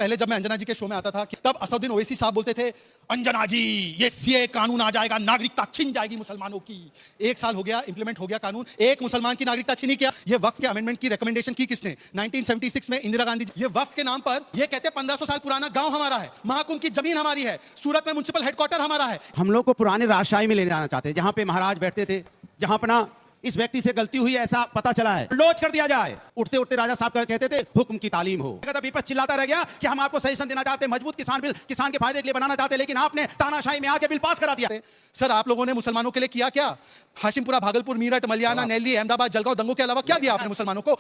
पहले जब मैं अंजना जी के शो में आता था तब असदुद्दीन ओवैसी साहब बोलते थे, अंजना जी ये सीए कानून आ जाएगा, नागरिकता छिन जाएगी मुसलमानों की। 1 साल हो गया, इंप्लीमेंट हो गया कानून, एक मुसलमान की नागरिकता छिनी क्या? ये वक्फ के अमेंडमेंट की रिकमेंडेशन की किसने? 1976 में इंदिरा गांधी जी। ये वक्फ के नाम पर ये कहते 1500 साल पुराना गांव हमारा है, महाकुंभ की जमीन हमारी है, सूरत में म्युनिसिपल हेडक्वार्टर हमारा है। हम लोग को पुराने राजशाही में ले जाना चाहते हैं, जहां पे महाराज बैठते थे, जहां अपना इस व्यक्ति से गलती हुई ऐसा पता चला है, लोच कर दिया जाए। उठते उठते राजा साहब कहते थे हुक्म की तालीम हो। विपक्ष चिल्लाता रह गया कि हम आपको सजेशन देना चाहते हैं, मजबूत किसान बिल किसान के फायदे के लिए बनाना चाहते हैं, लेकिन आपने तानाशाही में आके बिल पास करा दिया। सर आप लोगों ने मुसलमानों के लिए किया क्या? हाशिमपुरा, भागलपुर, मीरठ, मलियाना, नैली, अहमदाबाद, जलगांव दंगों के अलावा क्या दिया आपने मुसलमानों को?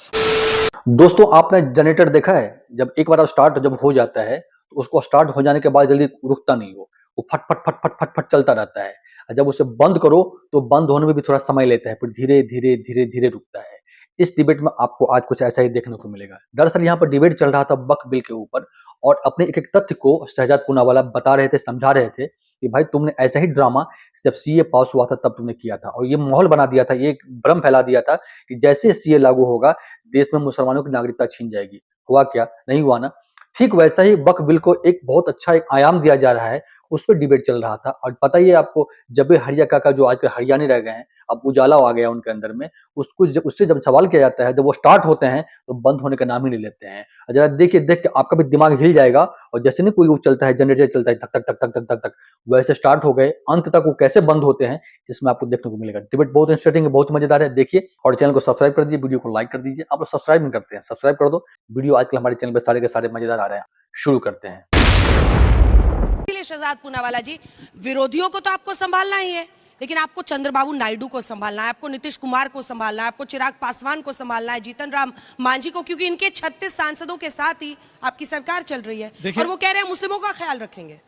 दोस्तों आपने जनरेटर देखा है, जब एक बार स्टार्ट जब हो जाता है तो उसको स्टार्ट हो जाने के बाद जल्दी रुकता नहीं, वो फट फट फट फट फट फट चलता रहता है। जब उसे बंद करो तो बंद होने में भी थोड़ा समय लेता है, फिर धीरे धीरे धीरे धीरे रुकता है। इस डिबेट में आपको आज कुछ ऐसा ही देखने को मिलेगा। दरअसल यहाँ पर डिबेट चल रहा था वक्फ बिल के ऊपर, और अपने एक एक तथ्य को शहजाद पूनावाला बता रहे थे, समझा रहे थे कि भाई तुमने ऐसा ही ड्रामा जब सीए पास हुआ था तब तुमने किया था, और ये माहौल बना दिया था, ये भ्रम फैला दिया था कि जैसे सीए लागू होगा देश में मुसलमानों की नागरिकता छीन जाएगी। हुआ क्या? नहीं हुआ ना। ठीक वैसा ही वक्फ बिल को एक बहुत अच्छा एक आयाम दिया जा रहा है, उस पर डिबेट चल रहा था। और पता ही है आपको, जब हरिया काका जो आजकल हरियाणी रह गए हैं, अब उजाला आ गया उनके अंदर में, उसको उससे जब सवाल किया जाता है, जब वो स्टार्ट होते हैं तो बंद होने का नाम ही नहीं लेते हैं। जरा देखिए, देख के आपका भी दिमाग हिल जाएगा। और जैसे नहीं कोई वो चलता है, जनरेटर चलता है धक धक धक धक धक धक धक, वैसे स्टार्ट हो गए, अंत तक वो कैसे बंद होते हैं इसमें आपको देखने को मिलेगा। डिबेट बहुत इंटरेस्टिंग है, बहुत मजेदार है। देखिए और चैनल को सब्सक्राइब कर दीजिए, वीडियो को लाइक कर दीजिए। आप लोग सब्सक्राइब नहीं करते हैं, सब्सक्राइब कर दो। वीडियो आजकल हमारे चैनल पर सारे के सारे मजेदार आ रहे हैं, शुरू करते हैं। शहजाद पूनावाला जी, विरोधियों को तो आपको संभालना ही है, लेकिन आपको चंद्रबाबू नायडू को संभालना है, आपको नीतीश कुमार को संभालना है, आपको चिराग पासवान को संभालना है, जीतन राम मांझी को, क्योंकि इनके 36 सांसदों के साथ ही आपकी सरकार चल रही है और वो कह रहे हैं मुस्लिमों का ख्याल रखेंगे।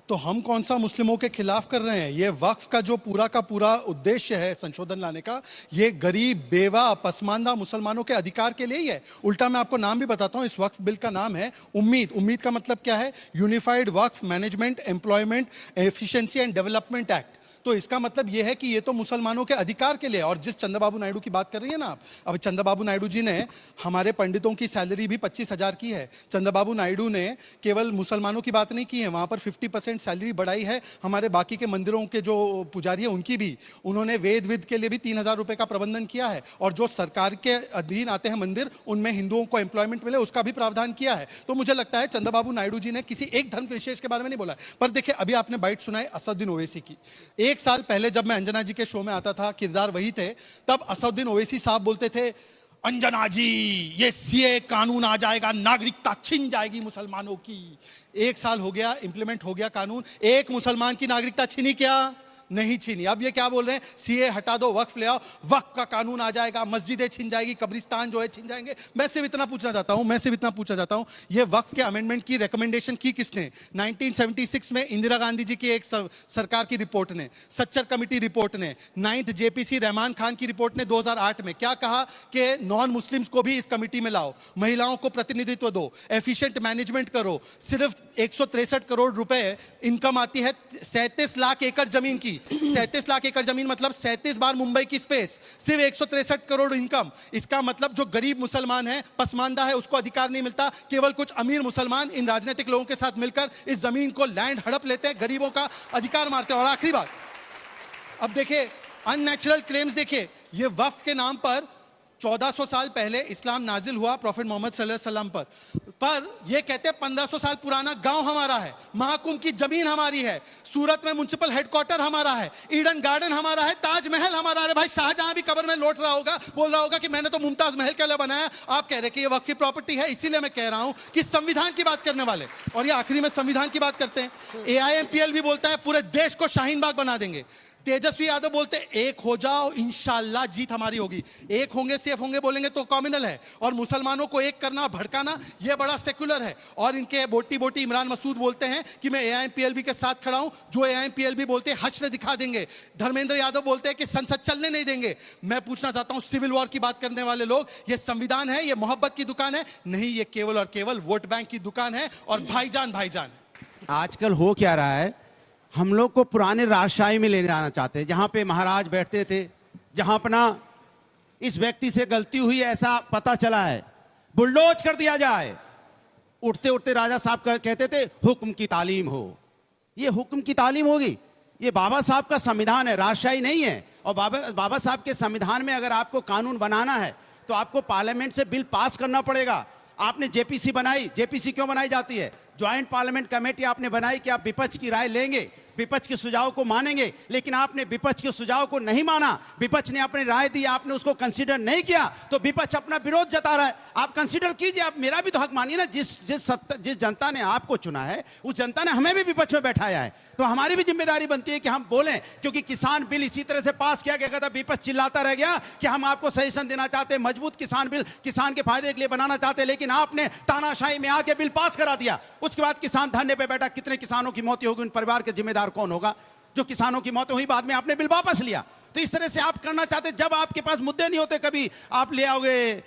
तो हम कौन सा मुस्लिमों के खिलाफ कर रहे हैं? ये वक्फ का जो पूरा का पूरा उद्देश्य है संशोधन लाने का, ये गरीब, बेवा, पसमानदा मुसलमानों के अधिकार के लिए ही है। उल्टा मैं आपको नाम भी बताता हूं, इस वक्फ बिल का नाम है उम्मीद। उम्मीद का मतलब क्या है? Unified Waqf management employment efficiency and development act. तो इसका मतलब यह है कि ये तो मुसलमानों के अधिकार के लिए। और जिस चंद्रबाबू नायडू की बात कर रही है ना आप, अब चंद्रबाबू नायडू जी ने हमारे पंडितों की सैलरी भी 25,000 की है। चंद्रबाबू नायडू ने केवल मुसलमानों की बात नहीं की है, वहाँ पर 50% सैलरी बढ़ाई है। हमारे बाकी के मंदिरों के जो पुजारी है उनकी भी, उन्होंने वेद विद के लिए भी 3,000 रुपये का प्रबंधन किया है। और जो सरकार के अधीन आते हैं मंदिर, उनमें हिंदुओं को एम्प्लॉयमेंट मिले उसका भी प्रावधान किया है। तो मुझे लगता है चंद्रबाबू नायडू जी ने किसी एक धर्म विशेष के बारे में नहीं बोला। पर देखिए, अभी आपने बाइट सुनाई असदुद्दीन ओवैसी की। 1 साल पहले जब मैं अंजना जी के शो में आता था, किरदार वही थे, तब असदुद्दीन ओवैसी साहब बोलते थे, अंजना जी ये सीए कानून आ जाएगा, नागरिकता छिन जाएगी मुसलमानों की। 1 साल हो गया, इंप्लीमेंट हो गया कानून, एक मुसलमान की नागरिकता छिनी क्या? नहीं छीनी। अब ये क्या बोल रहे हैं? सीए हटा दो, वक्फ ले आओ, वक्फ का कानून आ जाएगा, मस्जिदें छिन जाएगी, कब्रिस्तान जो है छिन जाएंगे। मैं सिर्फ इतना पूछना चाहता हूं, ये वक्फ के अमेंडमेंट की रिकमेंडेशन की किसने? 1976 में इंदिरा गांधी जी की एक सरकार की रिपोर्ट ने, सच्चर कमेटी रिपोर्ट ने, 9th जेपीसी रहमान खान की रिपोर्ट ने 2008 में क्या कहा कि नॉन मुस्लिम्स को भी इस कमेटी में लाओ, महिलाओं को प्रतिनिधित्व दो, एफिशिएंट मैनेजमेंट करो। सिर्फ 163 करोड़ रुपए इनकम आती है 37 लाख एकड़ जमीन की। 37 लाख एकड़ जमीन मतलब 37 बार मुंबई की स्पेस, सिर्फ 163 करोड़ इनकम। इसका मतलब जो गरीब मुसलमान है, पसमानदा है, उसको अधिकार नहीं मिलता। केवल कुछ अमीर मुसलमान इन राजनीतिक लोगों के साथ मिलकर इस जमीन को लैंड हड़प लेते हैं, गरीबों का अधिकार मारते हैं। और आखिरी बात, अब देखिए अननेचुरल क्लेम्स देखिए, ये वक्फ के नाम पर 1400 साल पहले इस्लाम नाजिल हुआ प्रॉफिट मोहम्मद सल्लल्लाहु अलैहि वसल्लम पर ये कहते हैं 1500 साल पुराना गांव हमारा है, महाकुंभ की जमीन हमारी है, सूरत में म्युनिसिपल हेडक्वार्टर हमारा है, ईडन गार्डन हमारा है, ताजमहल हमारा है। भाई शाहजहां भी कब्र में लौट रहा होगा, बोल रहा होगा कि मैंने तो मुमताज महल के लिए बनाया। आप कह रहे कि ये वक्फ की प्रॉपर्टी है। इसीलिए मैं कह रहा हूं कि संविधान की बात करने वाले, और ये आखिरी में संविधान की बात करते हैं, AIMPL भी बोलता है पूरे देश को शाहीन बाग बना देंगे। तेजस्वी यादव बोलते एक हो जाओ, इंशाल्लाह जीत हमारी होगी। एक होंगे, सेफ होंगे बोलेंगे तो कॉम्युनल है, और मुसलमानों को एक करना, भड़काना, ये बड़ा सेकुलर है। और इनके बोटी बोटी इमरान मसूद बोलते हैं कि मैं AIMPLB के साथ खड़ा हूं, जो AIMPLB बोलते हैं हश्र दिखा देंगे। धर्मेंद्र यादव बोलते हैं कि संसद चलने नहीं देंगे। मैं पूछना चाहता हूं सिविल वॉर की बात करने वाले लोग, ये संविधान है, ये मोहब्बत की दुकान है? नहीं, ये केवल और केवल वोट बैंक की दुकान है, और भाईजान भाईजान है। आजकल हो क्या रहा है, हम लोग को पुराने राजशाही में ले जाना चाहते हैं, जहां पे महाराज बैठते थे, जहां अपना इस व्यक्ति से गलती हुई ऐसा पता चला है, बुलडोज कर दिया जाए। उठते उठते राजा साहब कहते थे हुक्म की तालीम हो। ये हुक्म की तालीम होगी? ये बाबा साहब का संविधान है, राजशाही नहीं है। और बाबा साहब के संविधान में अगर आपको कानून बनाना है तो आपको पार्लियामेंट से बिल पास करना पड़ेगा। आपने जेपीसी बनाई, जेपीसी क्यों बनाई जाती है? ज्वाइंट पार्लियामेंट कमेटी आपने बनाई कि आप विपक्ष की राय लेंगे, विपक्ष के सुझाव को मानेंगे, लेकिन आपने विपक्ष के सुझाव को नहीं माना, विपक्ष ने अपनी राय दी, आपने उसको कंसीडर नहीं किया, तो विपक्ष अपना विरोध जता रहा है। आप कंसीडर कीजिए, आप मेरा भी तो हक मानिए ना। जिस जनता ने आपको चुना है उस जनता ने हमें भी विपक्ष में बैठाया है, तो हमारी भी जिम्मेदारी बनती है कि हम बोलें। क्योंकि किसान बिल इसी तरह से पास किया गया था, विपक्ष चिल्लाता रह गया कि हम आपको सजेशन देना चाहते हैं, मजबूत किसान बिल किसान के फायदे के लिए बनाना चाहते हैं, लेकिन आपने तानाशाही में आके बिल पास करा दिया। उसके बाद किसान धरने पे बैठा, कितने किसानों की मौत होगी, उन परिवार के जिम्मेदार कौन होगा? जो किसानों की मौत हुई, बाद में आपने बिल वापस लिया। तो इस तरह से आप करना चाहते, जब आपके पास मुद्दे नहीं होते, कभी आप ले आओगे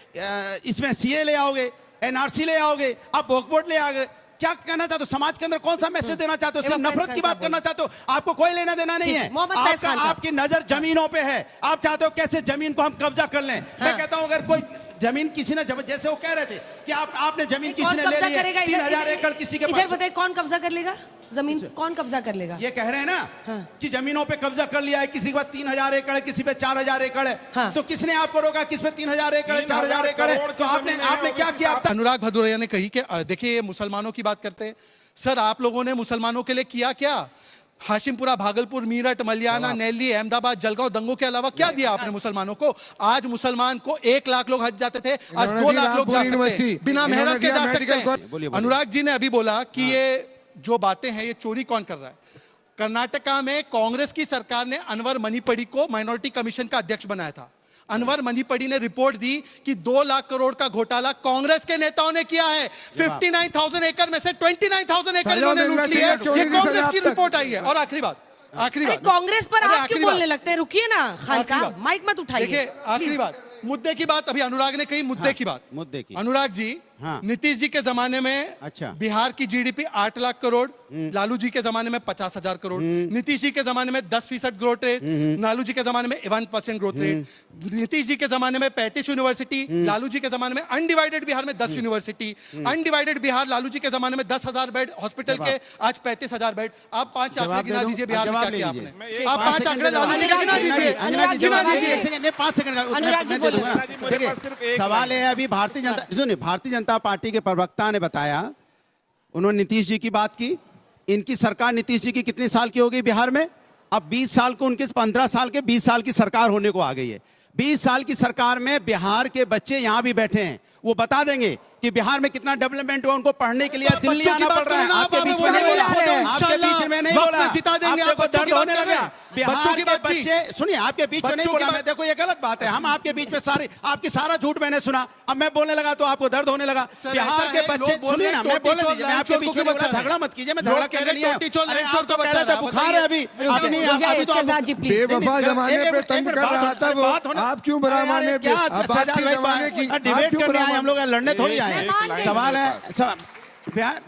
इसमें सीए ले आओगे, एनआरसी ले आओगे, आप वक्फ बोर्ड ले आओगे। क्या कहना चाहते हो? समाज के अंदर कौन सा मैसेज देना चाहते हो? सिर्फ नफरत की बात करना चाहते हो? आपको कोई लेना देना नहीं है। आपकी नजर जमीनों पे है, आप चाहते हो कैसे जमीन को हम कब्जा कर लें। मैं कहता हूं, अगर कोई जमीन किसी ने, जैसे वो कह रहे थे कि आपने जमीन किसी ने ले ली है, 3000 एकड़ किसी के पास, बताइए कौन कब्जा कर लेगा जमीन? कौन कब्जा कर लेगा? ये कह रहे हैं ना कि जमीनों पे कब्जा कर लिया है, किसी के पास 3000 एकड़ है, किसी पे 4000 एकड़ है। तो किसने आपको रोका? किस पे 3000 एकड़ है, 4000 एकड़ है? तो आपने क्या किया? अनुराग भदौरिया ने कही कि देखिए, ये मुसलमानों की बात करते हैं। सर, आप लोगों ने मुसलमानों के लिए किया क्या? हाशिमपुरा, भागलपुर, मीरठ, मलियाना, नैली, अहमदाबाद, जलगांव दंगों के अलावा क्या दिया आपने मुसलमानों को? आज मुसलमान को 1 लाख लोग हज जाते थे, आज 2 लाख लोग जा सकते हैं, बिना मेहरम के जा सकते हैं। अनुराग जी ने अभी बोला कि ये जो बातें हैं, ये चोरी कौन कर रहा है? कर्नाटका में कांग्रेस की सरकार ने अनवर मणिपड़ी को माइनॉरिटी कमीशन का अध्यक्ष बनाया था। अनवर मणिपड़ी ने रिपोर्ट दी कि 2 लाख करोड़ का घोटाला कांग्रेस के नेताओं ने किया है। 59,000 एकड़ में से 29,000 एकड़ इन्होंने लूट लिया है। ये कांग्रेस की रिपोर्ट आई है। और आखिरी बात, कांग्रेस पर आप क्यों बोलने लगते हैं? रुकिए ना खान साहब, माइक मत उठाइए। देखिए, आखिरी बात, मुद्दे की बात। अभी अनुराग ने कही मुद्दे की बात। मुद्दे की, अनुराग जी, नीतीश जी के जमाने में बिहार की जीडीपी 8 लाख करोड़, लालू जी के जमाने में 50,000 करोड़, नीतीश जी के जमाने में 10% ग्रोथ रेट, लालू जी के जमाने में 1% ग्रोथ रेट, नीतीश जी के जमाने में 35 यूनिवर्सिटी, लालू जी के जमाने में अनडिवाइडेड बिहार में 10 यूनिवर्सिटी, अनडिवाइडेड बिहार लालू जी के जमाने में 10,000 बेड हॉस्पिटल के, आज 35,000 बेड। आप 5 आंकड़े गिना दीजिए बिहार में क्या किया आपने। आप 5 आंकड़े लालू जी के गिना दीजिए। 5 सेकंड। देखिए, सवाल है, अभी भारतीय जनता पार्टी के प्रवक्ता ने बताया, उन्होंने नीतीश जी की बात की। इनकी सरकार नीतीश जी की कितने साल की हो गई बिहार में? अब 20 साल को, उनके 15 साल के 20 साल की सरकार होने को आ गई है। 20 साल की सरकार में बिहार के बच्चे यहां भी बैठे हैं, वो बता देंगे कि बिहार में कितना डेवलपमेंट हुआ। उनको पढ़ने के लिए दिल्ली आना पड़ रहा है। आपके बीच में नहीं बोला, आपके बीच में नहीं बोला, जिता देंगे, आपको दर्द होने लगा। बिहार के बच्चे, सुनिए, आपके बीच में नहीं बोला मैं। देखो, ये गलत बात है। हम आपके बीच में आपकी सारा झूठ मैंने सुना, अब मैं बोलने लगा तो आपको दर्द होने लगा। बिहार के बच्चे, सुनिए ना, मैं बोलने दीजिए, मैं आपके बीच में बोला, झगड़ा मत कीजिए, मैं झगड़ा कहने नहीं आया। आपको कह रहा था बुखार है अभी तो बेवफा जमाने पे तंग कर रहा था वो, आप क्यों बुरा माने? डिबेट करने आए हम लोग, लड़ने थोड़ी आए। सवाल है,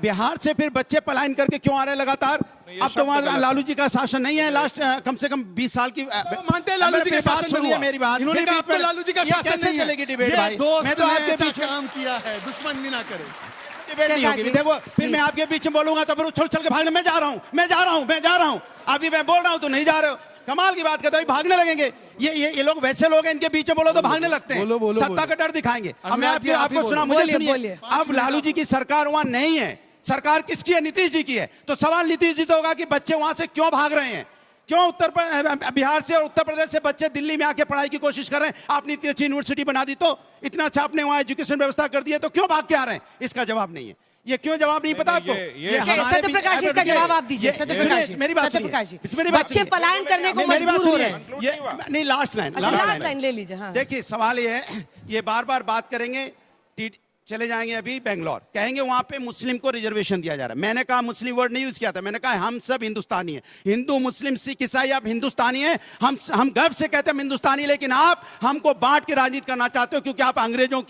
बिहार से फिर बच्चे पलायन करके क्यों आ रहे हैं लगातार? अब तो वहां लालू जी का शासन नहीं है, लास्ट कम से कम 20 साल की। मानते हैं लालू जी का शासन सुनिए मेरी बात, इन्होंने कहा आपको लालू जी का शासन नहीं चलेगी डिबेट भाई? मैं तो आपके बीच काम किया है, दुश्मनी ना करे, डिबेट नहीं होगी। देखो, फिर मैं आपके बीच में बोलूंगा तो फिर उछल के भागने, मैं जा रहा हूं। अभी मैं बोल रहा हूं तो नहीं जा रहे हो, कमाल की बात करते हो, भागने लगेंगे। ये लोग वैसे लोग हैं, इनके बीच में बोलो तो भागने लगते हैं, सत्ता का डर दिखाएंगे। अब मैं आपको सुना, मुझे सुनिए। अब लालू जी की सरकार वहां नहीं है, सरकार किसकी है? नीतीश जी की है। तो सवाल नीतीश जी तो होगा कि बच्चे वहां से क्यों भाग रहे हैं? क्यों बिहार से और उत्तर प्रदेश से बच्चे दिल्ली में आके पढ़ाई की कोशिश कर रहे हैं? आपने इतनी अच्छी यूनिवर्सिटी बना दी, तो इतना अच्छा आपने वहां एजुकेशन व्यवस्था कर दी है, तो क्यों भाग के आ रहे हैं? इसका जवाब नहीं है। ये क्यों जवाब नहीं पता आपको? सत्यप्रकाश, इसका जवाब आप दीजिए। सत्यप्रकाश, मेरी बात, बच्चे पलायन करने को मजबूर हो रहे हैं। ये नहीं, लास्ट लाइन ले लीजिए। देखिए, सवाल ये है, ये बार बार बात करेंगे, चले जाएंगे अभी बेंगलोर, कहेंगे वहां पे मुस्लिम को रिजर्वेशन दिया जा रहा है। मैंने कहा, मुस्लिम वर्ड नहीं यूज किया था, मैंने कहा हम सब हिंदुस्तानी हैं, हिंदू मुस्लिम सिख ईसाई, आप हिंदुस्तानी हैं। हम गर्व से कहते हैं हिंदुस्तानी, लेकिन आप हमको बांट के राजनीति करना चाहते हो, क्योंकि आप अंग्रेजों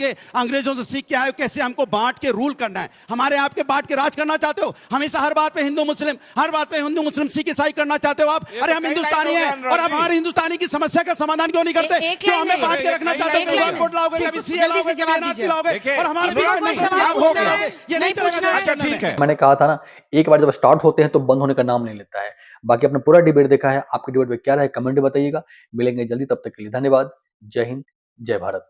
से सीख के आए हो कैसे हमको बांट के रूल करना है। हमारे आपके बांट के राज करना चाहते हो, हमेशा हर बात पे हिंदू मुस्लिम सिख ईसाई करना चाहते हो आप। अरे हम हिंदुस्तानी हैं, और आप हमारे हिंदुस्तानी की समस्या का समाधान क्यों नहीं करते? क्यों हमें बांट के रखना चाहते हो? और हमारे किसी को कोई सवाल पूछना है, नहीं पूछना है। अच्छा ठीक है। मैंने कहा था ना, एक बार जब स्टार्ट होते हैं तो बंद होने का नाम नहीं लेता है। बाकी आपने पूरा डिबेट देखा है, आपके डिबेट में क्या रहा है कमेंट में बताइएगा। मिलेंगे जल्दी, तब तक के लिए धन्यवाद। जय हिंद, जय भारत।